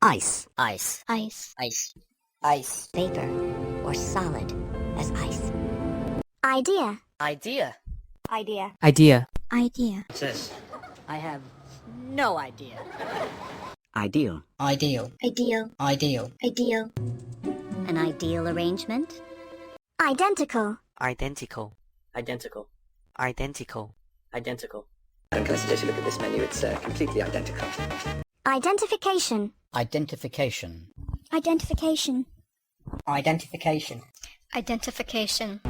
Ice. Ice. Ice. Ice. Ice. Vapor or solid as ice. Idea. Idea. Idea. Idea. Idea. What's this? I have no idea. Ideal. Ideal. Ideal. Ideal. Ideal. An ideal arrangement. Identical. Identical. Identical. Identical. Identical. And can I suggest you look at this menu? It's completely identical. Identification. Identification. Identification. Identification. Identification.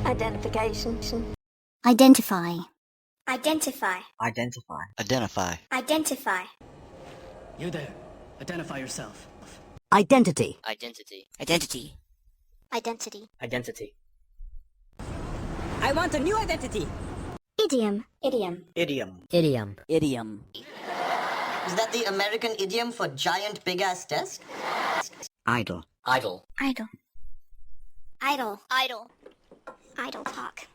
Identification. Identify. Identify. Identify. Identify. Identify. You there. Identify yourself. Identity. Identity. Identity. Identity. Identity. I want a new identity. Idiom. Idiom. Idiom. Idiom. Idiom. Is that the American idiom for giant big-ass desk? Idle. Idle. Idle. Idle. Idle. Idle talk.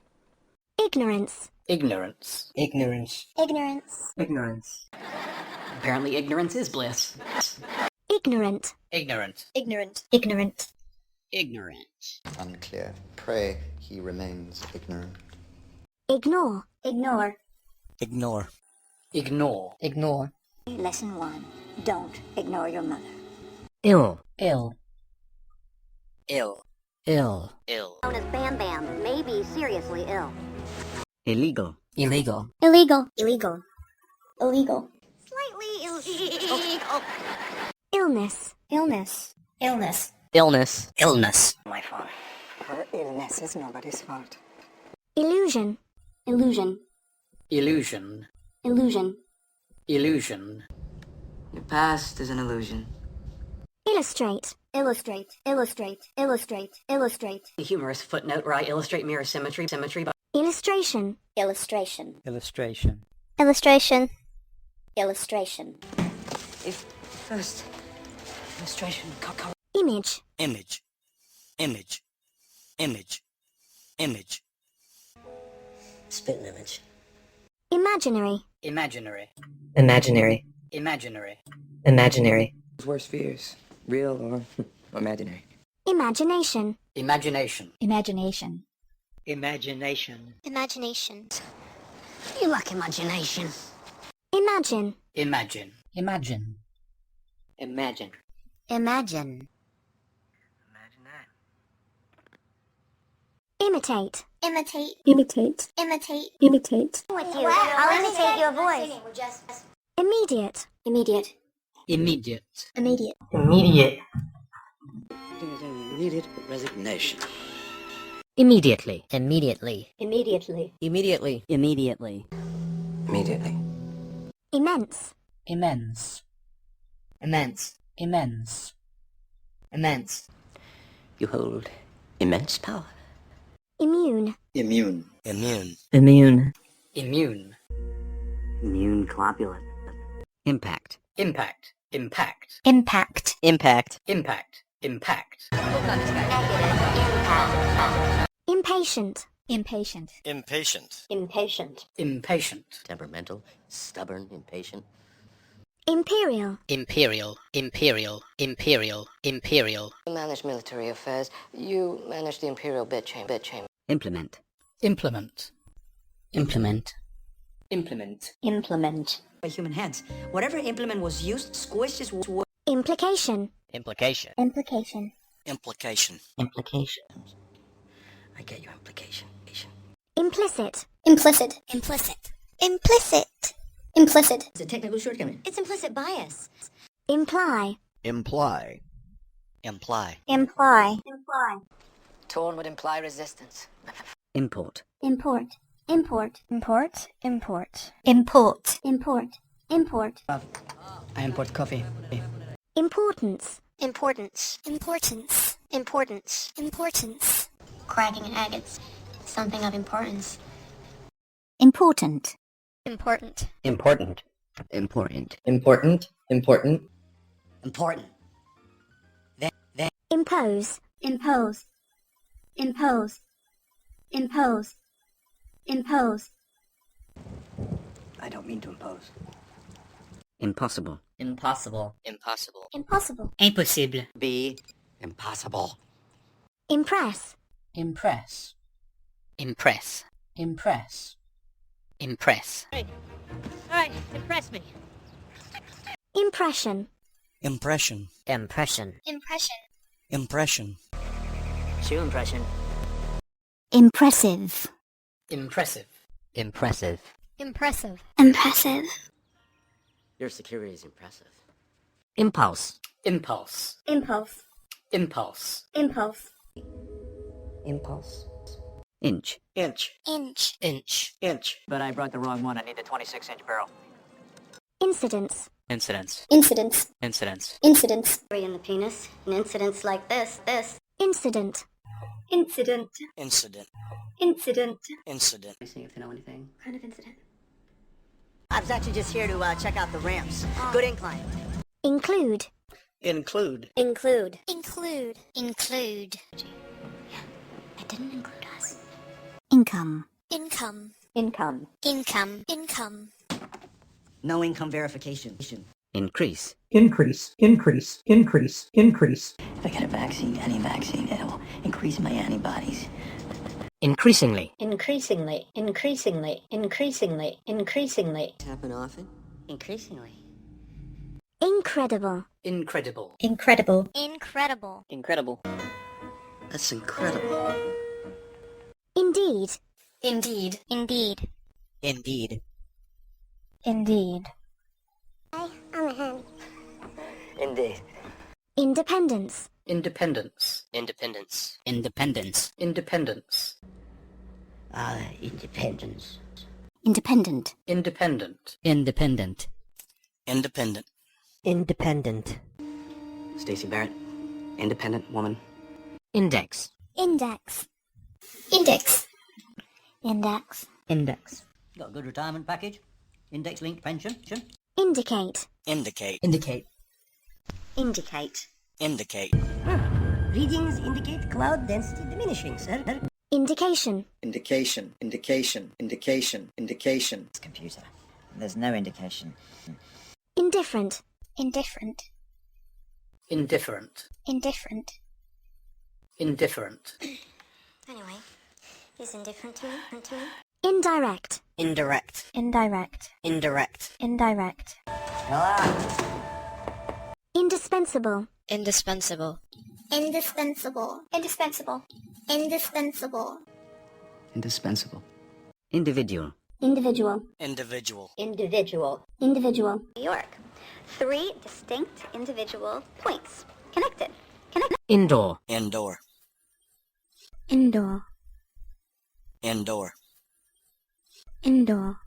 Ignorance. Ignorance. Ignorance. Ignorance. Ignorance. Apparently ignorance is bliss. Ignorant. Ignorant. Ignorant. Ignorant. Ignorant. Unclear. Pray he remains ignorant. Ignore. Ignore. Ignore. Ignore. Ignore. Lesson 1. Don't ignore your mother. Ill. Ill. Ill. Ill. Ill. Known as Bam Bam may be seriously ill. Illegal. Illegal. Illegal. Illegal. Illegal. Slightly illegal. Illness. Illness. Illness. Illness. Illness. My fault. Her illness is nobody's fault. Illusion. Illusion. Illusion. Illusion. Illusion. Your past is an illusion. Illustrate. Illustrate. Illustrate. Illustrate. Illustrate. A humorous footnote where I illustrate mirror symmetry by Illustration. Illustration. Illustration. Illustration. Illustration. if first illustration Image. Image. Image. Image. Image. Spit image. Imaginary. Imaginary. imaginary. Imaginary. Imaginary. Worst fears, real or imaginary? Imagination. Imagination. Imagination. Imagination. Imagination. You like imagination. Imagine. Imagine. Imagine. Imagine. Imagine. Imagine that. Imitate. Imitate. Imitate. Imitate. Imitate. With you. I'll imitate your voice. Immediate. Immediate. Immediate. Immediate. Immediate. Immediate resignation. Immediately. Immediately. Immediately. Immediately. Immediately. Immediately. Immense. Immense. Immense. Immense. Immense. You hold immense power. Immune. Immune. Immune. Immune. Immune. Immune globulin. Impact. Impact. Impact. Impact. Impact. Impact. Impact. Impatient. Impatient. Impatient. Impatient. Impatient. Temperamental. Stubborn. Impatient. Imperial. Imperial. Imperial. Imperial. Imperial. You manage military affairs. You manage the imperial bedchamber. Implement. Implement. Implement. Implement. Implement. By human hands. Whatever implement was used, squished his word. Implication. Implication. Implication. Implication. Implication. I get your implication. Implicit. Implicit. Implicit. Implicit. Implicit. It's a technical shortcoming. It's implicit bias. Imply. Imply. Imply. Imply. Tone would imply resistance. Import. Import. Import. Import. Import. Import. Import. Import. I import coffee. Importance. Importance. Importance. Importance. Importance. Cracking an agates. Something of importance. Important. Important. Important. Important. Important. Important. Important. Impose. Impose. Impose. Impose. Impose. I don't mean to impose. Impossible. Impossible. Impossible. Impossible. Impossible. Be impossible. Impress. Impress. Impress. Impress. Impress. Alright, impress me. Impression. Impression. Impression. Impression. Impression. Shoe impression. Impressive. Impressive. Impressive. Impressive. Impressive. Your security is impressive. Impulse. Impulse. Impulse. Impulse. Impulse. Impulse. Inch. Inch. Inch. Inch. Inch. But I brought the wrong one. I need a 26-inch barrel. Incidents. Incidents. Incidents. Incidents. Incidents. In the penis, in incidents like this. Incident. Incident. Incident. Incident. Incident. See if you know anything. Kind of incident. I was actually just here to check out the ramps. Good incline. Include. Include. Include. Include. Include. It didn't include us. Income. Income. Income. Income. Income. No income verification. Increase. Increase, increase, increase, increase. If I get a vaccine, any vaccine, it'll increase my antibodies. Increasingly. Increasingly. Increasingly. Increasingly. Increasingly. Happen often? Increasingly. Incredible. Incredible. Incredible. Incredible. Incredible. That's incredible. Indeed. Indeed. Indeed. Indeed. Indeed. I'm a hen. Indeed. Independence. Independence. Independence. Independence. Independence. Independence. Independent. Independent. Independent. Independent. Independent. Stacey Barrett. Independent woman. Index. Index. Index. Index. Index. Got a good retirement package. Index-linked pension. Indicate. Indicate. Indicate. Indicate. Indicate. Readings indicate cloud density diminishing, sir. Indication. Indication, indication, indication, indication. Computer. There's no indication. Indifferent. Indifferent. Indifferent. Indifferent. Indifferent. Anyway, he's indifferent to me. Indirect. Indirect. Indirect. Indirect. Indirect. Indispensable. Indispensable. Indispensable. Indispensable. Indispensable. Indispensable. Individual. Individual. Individual. Individual. Individual. New York. 3 distinct individual points. Connected. Indoor. Indoor. Indoor. Indoor. Indoor.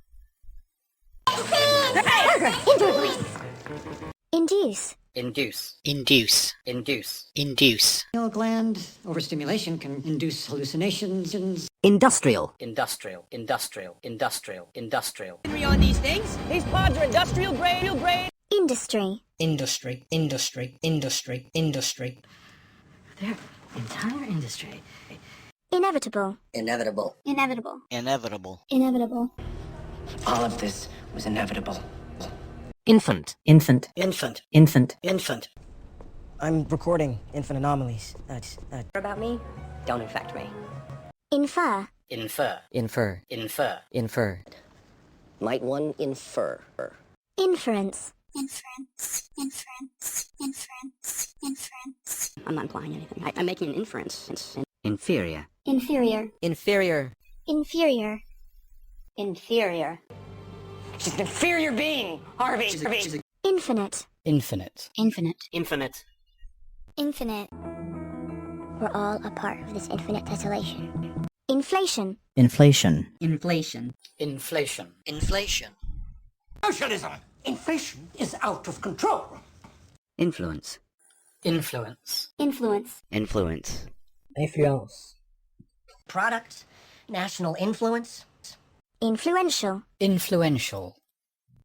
Induce. Induce. Induce. Induce. Induce. Pineal gland overstimulation can induce hallucinations. Industrial. Industrial. Industrial. Industrial. Industrial. On these things, these pods are industrial grade. Industry. Industry. Industry. Industry. Industry. Their entire industry. Inevitable. Inevitable. Inevitable. Inevitable. Inevitable. All of this was inevitable. Infant. Infant. Infant. Infant. Infant. I'm recording infant anomalies. About me? Don't infect me. Infer. Infer. Infer. Infer. Infer. Might one infer? Inference. Inference. Inference. Inference. Inference. I'm not implying anything. I'm making an inference. Inferior. Inferior. Inferior. Inferior. Inferior. She's an inferior being, Harvey. Infinite. Infinite. Infinite. Infinite. Infinite. We're all a part of this infinite tessellation. Inflation. Inflation. Inflation. Inflation. Inflation. Socialism! Inflation is out of control. Influence. Influence. Influence. Influence. Influence. Product. National influence. Influential. Influential.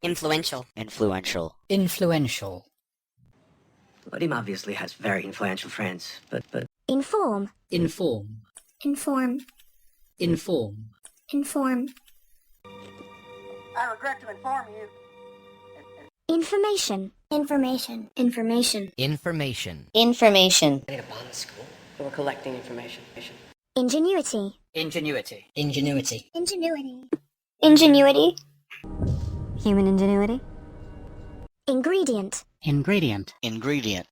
Influential. Influential. Influential. Vadim obviously has very influential friends, but Inform. Inform. Inform. Inform. Inform. I regret to inform you Information. Information. Information. Information. Information. I need a bomb the school. We're collecting information. Ingenuity. Ingenuity. Ingenuity. Ingenuity. Ingenuity. Human ingenuity. Ingredient. Ingredient. Ingredient.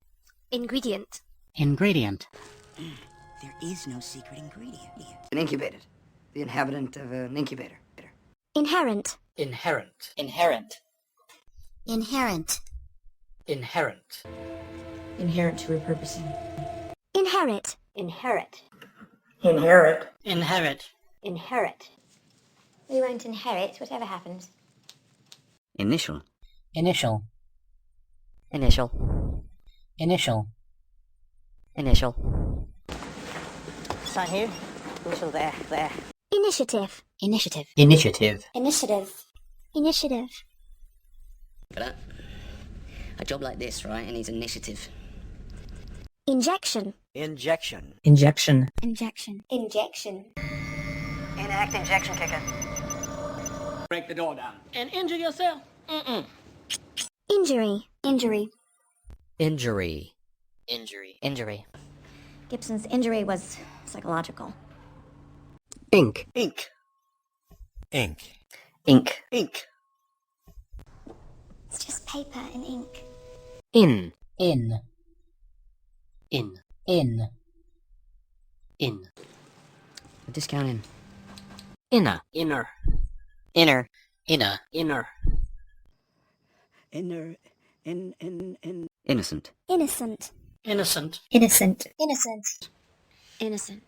Ingredient. Ingredient. There is no secret ingredient. An incubator. The inhabitant of an incubator. Inherent. Inherent. Inherent. Inherent. Inherent. Inherent to repurposing. Inherit. Inherit. Inherit. Inherit. Inherit. We won't inherit whatever happens. Initial. Initial. Initial. Initial. Initial. Sign here. Initial there. There. Initiative. Initiative. Initiative. Initiative. Initiative. But a job like this, right, it needs initiative. Injection. Injection. Injection. Injection. Injection. Enact injection kicker. Break the door down. And injure yourself? Injury. Injury. Injury. Injury. Injury. Gibson's injury was psychological. Ink. Ink. Ink. Ink. Ink. It's just paper and ink. In. In. In. In. In. Discount in. Inner. Inner. Inner. Inner. Inner. Innocent. Innocent. Innocent. Innocent. Innocent. Innocent.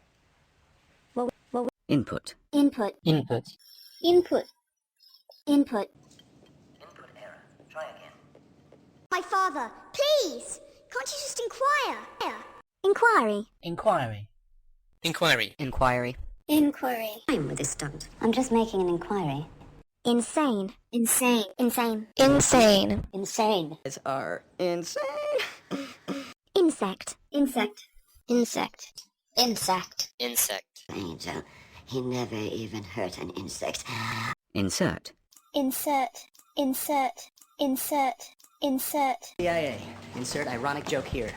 Input. Input. Input. Input. Input. Input error. Try again. My father, please! Can't you just inquire? Inquiry. Inquiry. Inquiry. Inquiry. Inquiry. I'm with this stunt. I'm just making an inquiry. Insane. Insane. Insane. Insane. Insane. Are insane. Insect. Insect. Insect. Insect. Insect. Angel. He never even hurt an insect. Insert. Insert. Insert. Insert. Insert. CIA. Insert ironic joke here.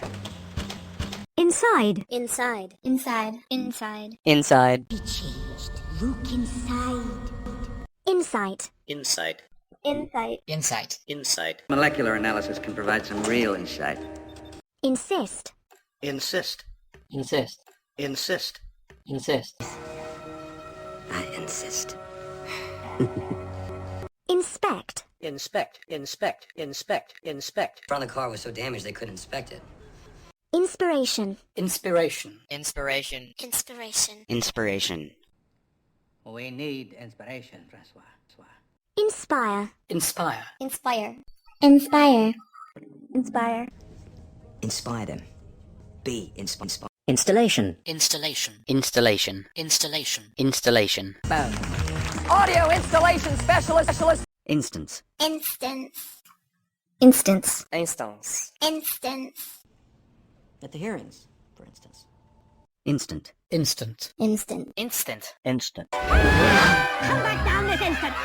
Inside. Inside. Inside. Inside. Inside. Be changed. Look inside. Insight. Insight. Insight. Insight. Insight. Molecular analysis can provide some real insight. Insist. Insist. Insist. Insist. Insist. I insist. Inspect. Inspect. Inspect. Inspect. Inspect. Front of the car was so damaged they couldn't inspect it. Inspiration. Inspiration. Inspiration. Inspiration. Inspiration. We need inspiration, Francois. Inspire. Inspire. Inspire. Inspire. Inspire. Inspire them. Be inspired. Installation. Installation. Installation. Installation. Installation. Audio installation specialist. Instance. Instance. Instance. Instance. Instance. At the hearings, for instance. Instant. Instant. Instant. Instant. Instant. Come back down this instant.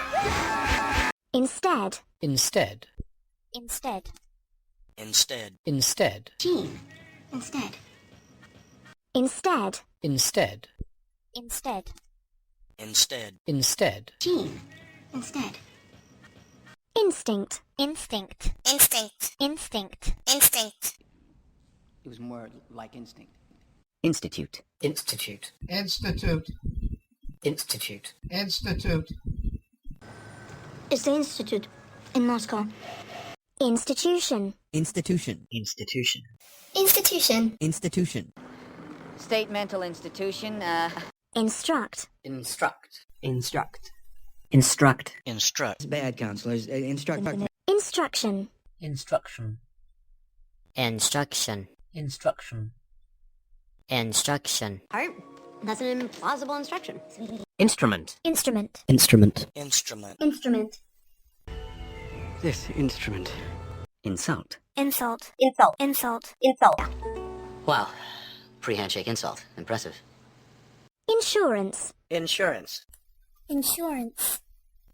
Instead. Instead. Instead. Instead. Instead. Gene. Instead. Instead. Instead. Instead. Instead. Instead. Gene. Instead. Instinct. Instinct. Instinct. Instinct. Instinct. It was more like instinct. Institute. Institute. Institute. Institute. Institute. It's the institute in Moscow. Institution. Institution. Institution. Institution. Institution. State mental institution. Instruct. Instruct. Instruct. Instruct. Instruct. It's bad, counselors. Instruct. Instruction. Instruction. Instruction. Instruction. Instruction. Art. That's an implausible instruction. Instrument. Instrument. Instrument. Instrument. Instrument. This instrument. Insult. Insult. Insult. Insult. Insult. Wow. Pre-handshake insult. Impressive. Insurance. Insurance. Insurance.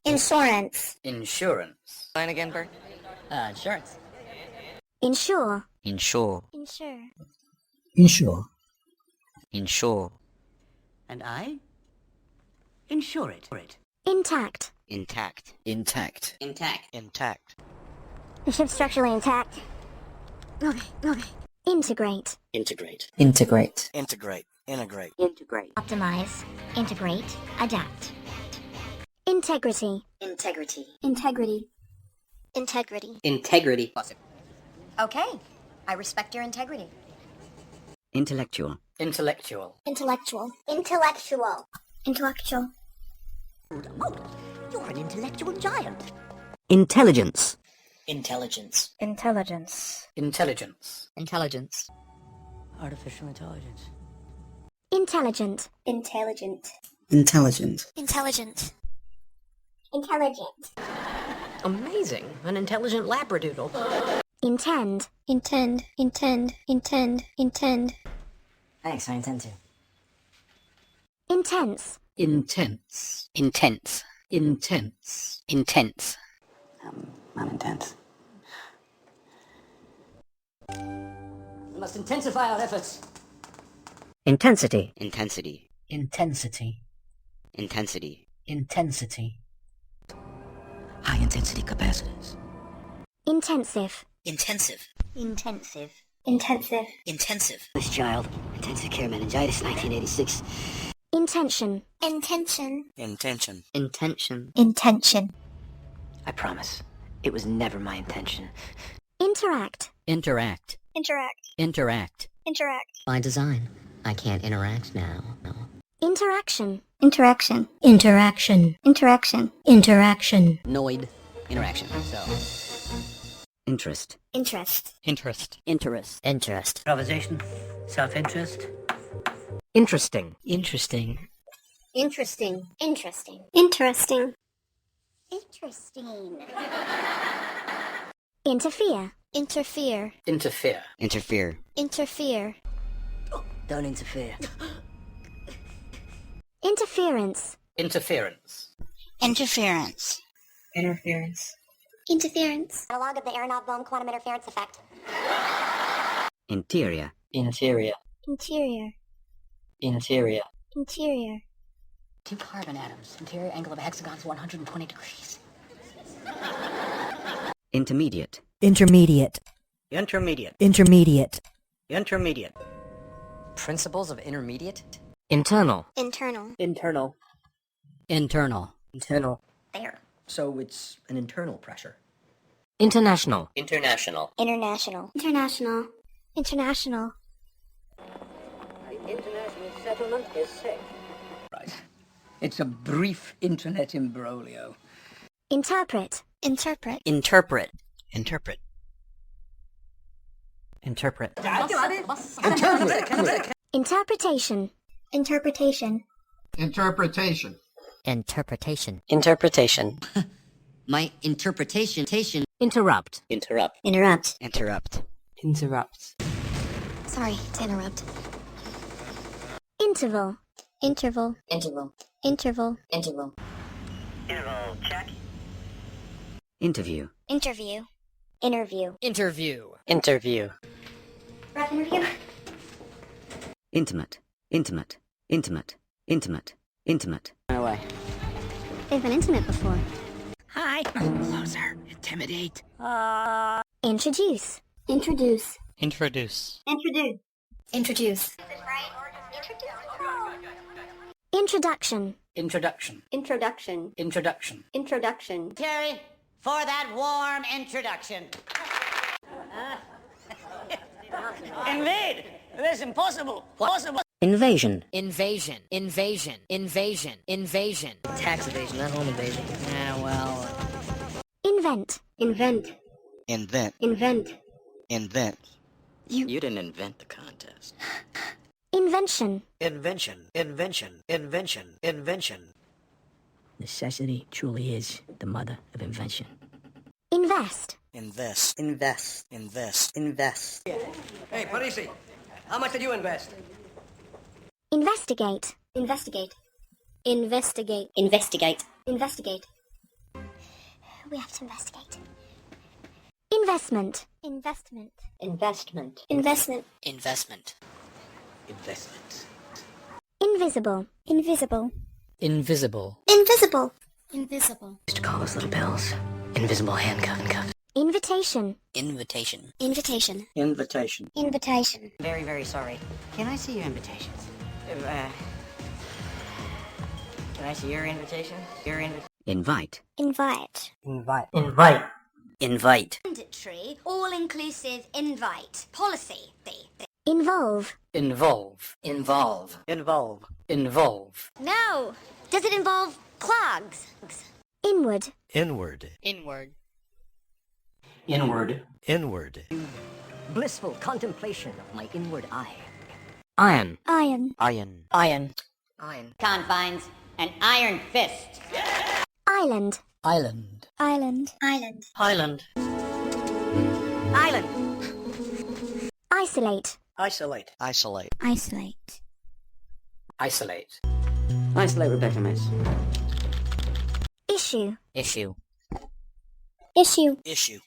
Insurance. Insurance. Sign again, Bert. Insurance. Insure. Insure. Insure. Insure. Insure. And I insure it. Intact. Intact. Intact. Intact. Intact. The ship's structurally intact. Okay. Integrate. Integrate. Integrate. Integrate. Integrate. Integrate. Optimize. Integrate. Adapt. Integrity. Integrity. Integrity. Integrity. Integrity. Okay. I respect your integrity. Intellectual. Intellectual. Intellectual. Intellectual. Intellectual. You're an intellectual giant. Intelligence. Intelligence. Intelligence. Intelligence. Intelligence. Artificial intelligence. Intelligent. Intelligent. Intelligent. Intelligent. Intelligent. Amazing. An intelligent labradoodle. Intend. Intend. Intend. Intend. Intend. Thanks, I intend to. Intense. Intense. Intense. Intense. Intense. I'm intense. We must intensify our efforts. Intensity. Intensity. Intensity. Intensity. Intensity. High intensity capacitors. Intensive. Intensive. Intensive. Intensive. Intensive. This child. Intensive care meningitis, 1986. Intention. Intention. Intention. Intention. Intention. I promise. It was never my intention. Interact. Interact. Interact. Interact. Interact. By design. I can't interact now. No. Interaction. Interaction. Interaction. Interaction. Interaction. Noid. Interaction. So. Interest. Interest. Interest. Interest. Interest. Improvisation. Self-interest. Interesting. Interesting. Interesting. Interesting. Interesting. Interesting. Interfere. Interfere. Interfere. Interfere. Interfere. Don't interfere. Interference. Interference. Interference. Interference. Interference. Analog of the Aronoff-Bohm quantum interference effect. Interior. Interior. Interior. Interior. Interior. Two carbon atoms. Interior angle of a hexagon is 120 degrees. Intermediate. Intermediate. Intermediate. Intermediate. Intermediate. Principles of intermediate? Internal. Internal. Internal. Internal. Internal. There. So it's an internal pressure. International. International. International. International. International. International settlement is safe. Right. It's a brief internet imbroglio. Interpret. Interpret. Interpret. Interpret. Interpret. Interpretation. Interpretation. Interpretation. Interpretation. Interpretation. My interpretation. Interrupt. Interrupt. Interrupt. Interrupt. Interrupt. Sorry to interrupt. Interval. Interval. Interval. Interval. Interval. Interview. Interview. Interview. Interview. Interview. Rap interview. Intimate. Intimate. Intimate. Intimate. Intimate. Away. They've been intimate before. Hi. Closer. Intimidate. Introduce. Introduce. Introduce. Introduce. Introduce. Introduction. Introduction. Introduction. Introduction. Introduction. Terry, for that warm introduction. Invade! That's impossible. Possible. Invasion. Invasion. Invasion. Invasion. Invasion. Tax evasion, not home invasion. Yeah, well. Invent. Invent. Invent. Invent. Invent. You didn't invent the contest. Invention. Invention. Invention. Invention. Invention. Necessity truly is the mother of invention. Invest. Invest. Invest. Invest. Invest. Hey, Parisi, how much did you invest? Investigate. Investigate. Investigate. Investigate. Investigate. We have to investigate. Investment. Investment. Investment. Investment. Investment. Investment. Invisible. Invisible. Invisible. Invisible. Invisible. Used to call those little bills invisible handcuffs. Invitation. Invitation. Invitation. Invitation. Invitation. Very, very sorry. Can I see your invitations? Can I see your invitation? Invite. Invite. Invite. Invite. Invite. Mandatory, all-inclusive invite policy. Involve. Involve. Involve. Involve. Involve. No. Does it involve clogs? Inward. Inward. Inward. Inward. Inward. Blissful contemplation of my inward eye. Iron. Iron. Iron. Iron. Iron. Confines, an iron fist. Island. Island. Island. Island. Island. Island. Isolate. Isolate. Isolate. Isolate. Isolate. Isolate, Rebecca, miss. Issue. Issue. Issue. Issue.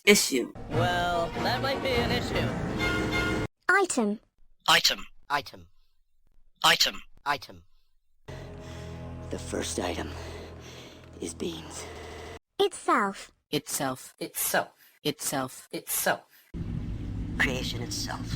Issue. Well, that might be an issue. Item. Item. Item. Item. Item. The first item is beans. Itself. Itself. Itself. Itself. Itself. Creation itself.